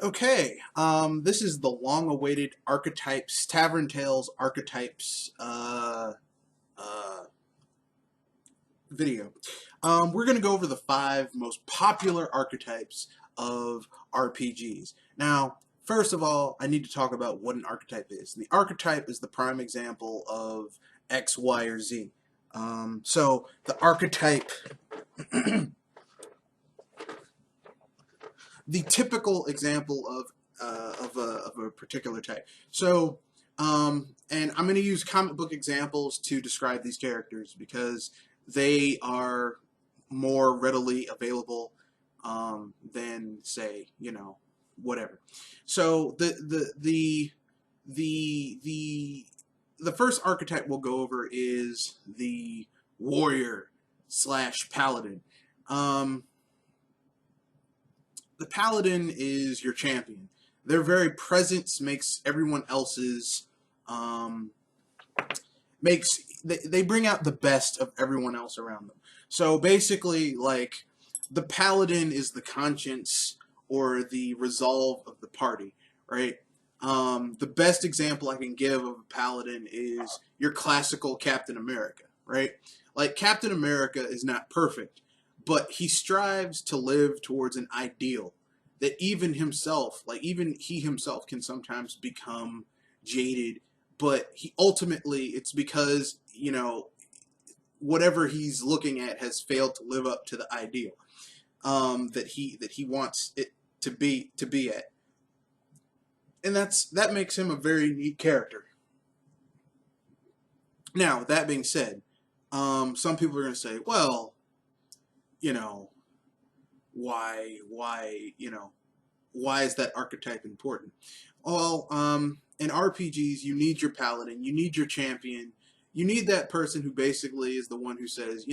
Okay, this is the long-awaited Archetypes, Tavern Tales Archetypes uh, video. We're going to go over the 5 most popular archetypes of RPGs. Now, first of all, I need to talk about what an archetype is. The archetype is the prime example of X, Y, or Z. So the archetype, the typical example of a particular type. So, and I'm going to use comic book examples to describe these characters because they are more readily available than, say, whatever. So the first archetype we'll go over is the warrior slash paladin. Um, the paladin is your champion. Their very presence makes everyone else's makes they bring out the best of everyone else around them. So basically, like, the paladin is the conscience or the resolve of the party, right? The best example I can give of a paladin is your classical Captain America, right? Like, Captain America is not perfect, but he strives to live towards an ideal that even himself, like even he himself, can sometimes become jaded. But he ultimately, it's because whatever he's looking at has failed to live up to the ideal that he wants it to be at, and that makes him a very neat character. Now, that being said, some people are going to say, well, you know, why is that archetype important? Well, in RPGs, you need your paladin, you need your champion, you need that person who basically is the one who says,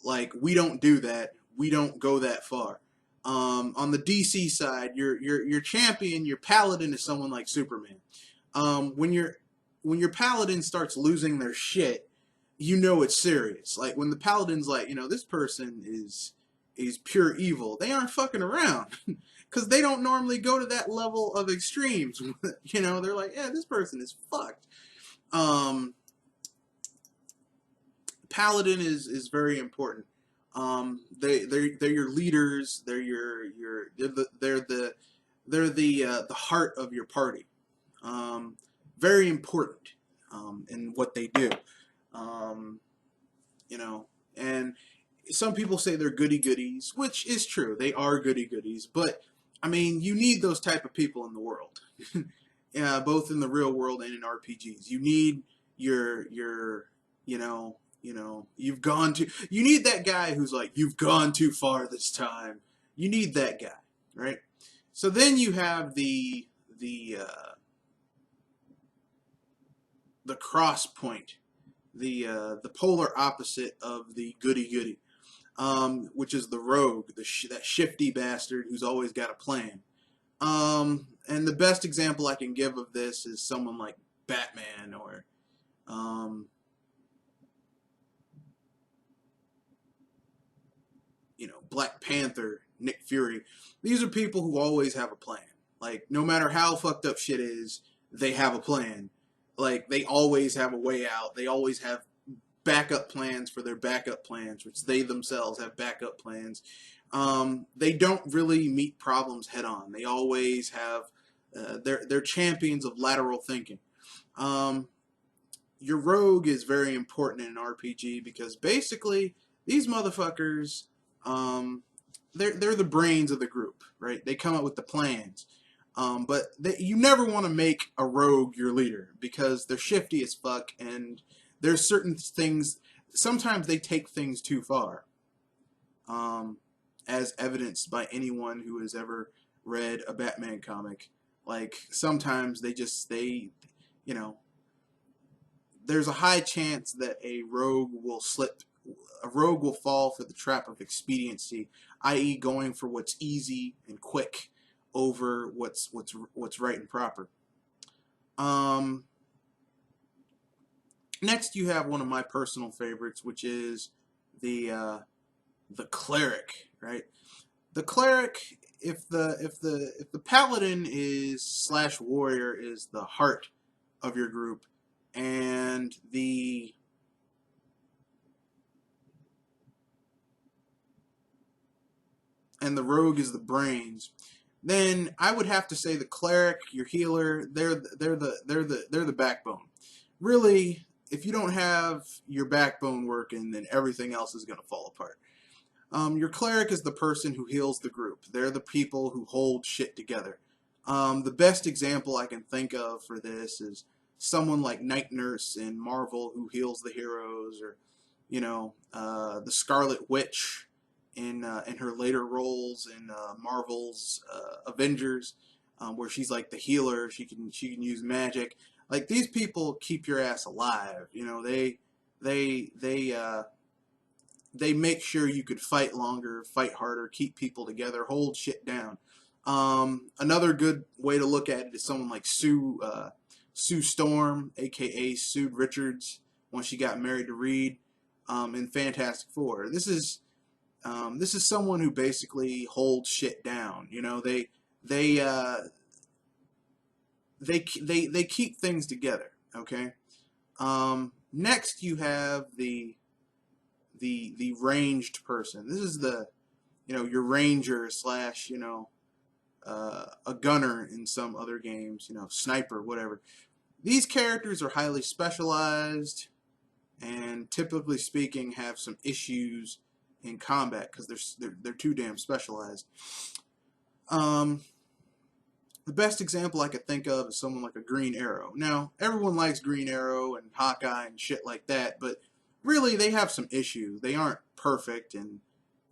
like, we don't do that, we don't go that far. On the DC side, your champion, your paladin is someone like Superman. When your paladin starts losing their shit, it's serious. Like, when the paladin's like, this person is pure evil, they aren't fucking around. Because they don't normally go to that level of extremes. They're like, yeah, this person is fucked. Paladin is very important. They're your leaders. They're the heart of your party. Very important in what they do. Um, and some people say they're goody goodies, which is true. They are goody goodies, but I mean, you need those type of people in the world, both in the real world and in RPGs. You need you need that guy who's like, you've gone too far this time. You need that guy, right? So then you have the cross point, the polar opposite of the goody goody, which is the rogue, that shifty bastard who's always got a plan. And the best example I can give of this is someone like Batman or Black Panther, Nick Fury. These are people who always have a plan. Like, no matter how fucked up shit is, they have a plan. Like, they always have a way out. They always have backup plans for their backup plans, which they themselves have backup plans. They don't really meet problems head on. They always have they're champions of lateral thinking. Your rogue is very important in an RPG because basically these motherfuckers, they're the brains of the group, right? They come up with the plans. But you never want to make a rogue your leader because they're shifty as fuck, and there's certain things. Sometimes they take things too far, as evidenced by anyone who has ever read a Batman comic. Like, sometimes there's a high chance that a rogue will slip. A rogue will fall for the trap of expediency, i.e., going for what's easy and quick over what's right and proper. Next, you have one of my personal favorites, which is the cleric, right? The cleric if the paladin is slash warrior is the heart of your group, and the rogue is the brains, then I would have to say the cleric, your healer, they're the backbone. Really, if you don't have your backbone working, then everything else is going to fall apart. Your cleric is the person who heals the group. They're the people who hold shit together. The best example I can think of for this is someone like Night Nurse in Marvel who heals the heroes, or the Scarlet Witch in her later roles in Marvel's Avengers, where she's like the healer. She can use magic. Like, these people keep your ass alive. They make sure you could fight longer, fight harder, keep people together, hold shit down. Another good way to look at it is someone like Sue Storm, aka Sue Richards, when she got married to Reed in Fantastic Four. This is someone who basically holds shit down. They keep things together. Okay. Next, you have the ranged person. This is your ranger slash a gunner in some other games. Sniper, whatever. These characters are highly specialized, and typically speaking, have some issues in combat because they're too damn specialized. The best example I could think of is someone like a Green Arrow. Now, everyone likes Green Arrow and Hawkeye and shit like that, but really they have some issues. They aren't perfect, and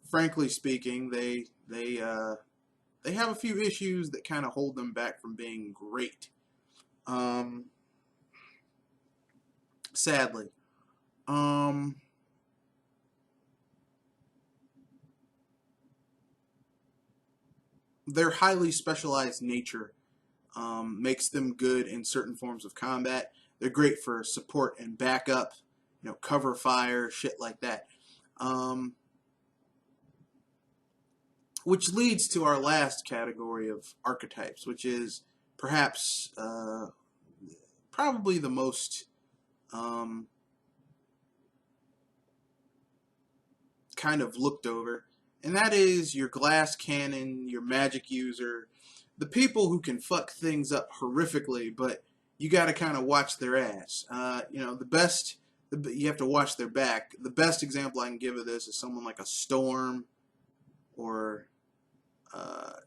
frankly speaking, they have a few issues that kind of hold them back from being great. Sadly. Their highly specialized nature makes them good in certain forms of combat. They're great for support and backup, cover fire, shit like that. Which leads to our last category of archetypes, which is perhaps probably the most kind of looked over, and that is your glass cannon, your magic user, the people who can fuck things up horrifically, but you got to kind of watch their ass. You have to watch their back. The best example I can give of this is someone like a Storm, or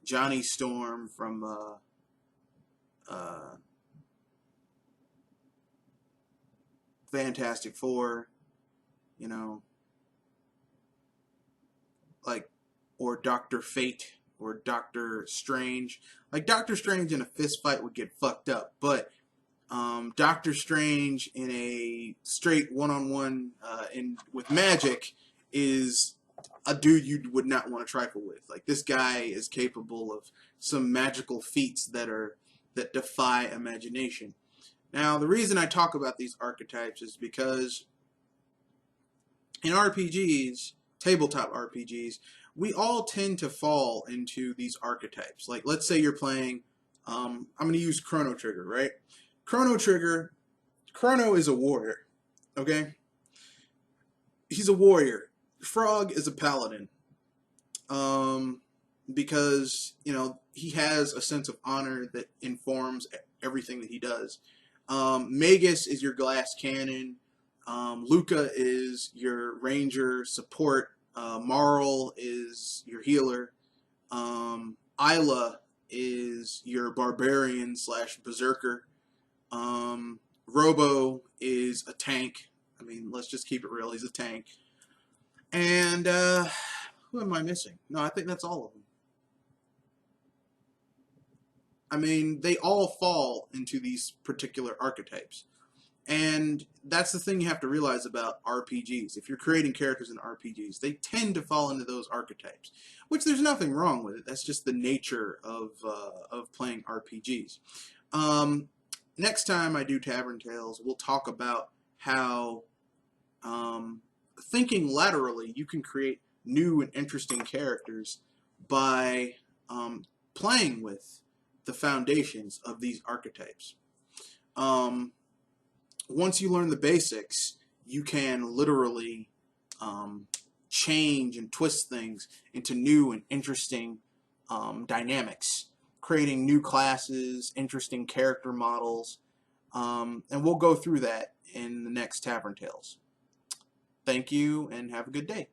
Johnny Storm from Fantastic Four, like, or Dr. Fate, or Dr. Strange. Like, Dr. Strange in a fist fight would get fucked up, but Dr. Strange in a straight one-on-one with magic is a dude you would not want to trifle with. Like, this guy is capable of some magical feats that defy imagination. Now, the reason I talk about these archetypes is because in RPGs, tabletop RPGs, we all tend to fall into these archetypes. Like, let's say you're playing, I'm going to use Chrono Trigger, right? Chrono is a warrior, okay? He's a warrior. Frog is a paladin, because, he has a sense of honor that informs everything that he does. Magus is your glass cannon. Luca is your ranger support. Marl is your healer. Isla is your barbarian slash berserker. Robo is a tank. I mean, let's just keep it real. He's a tank. And who am I missing? No, I think that's all of them. I mean, they all fall into these particular archetypes. And that's the thing you have to realize about RPGs. If you're creating characters in RPGs, they tend to fall into those archetypes, which there's nothing wrong with it. That's just the nature of playing RPGs. Next time I do Tavern Tales, we'll talk about how, thinking laterally, you can create new and interesting characters by playing with the foundations of these archetypes. Um, Once you learn the basics, you can literally um, change and twist things into new and interesting dynamics, creating new classes, interesting character models, and we'll go through that in the next Tavern Tales. Thank you and have a good day.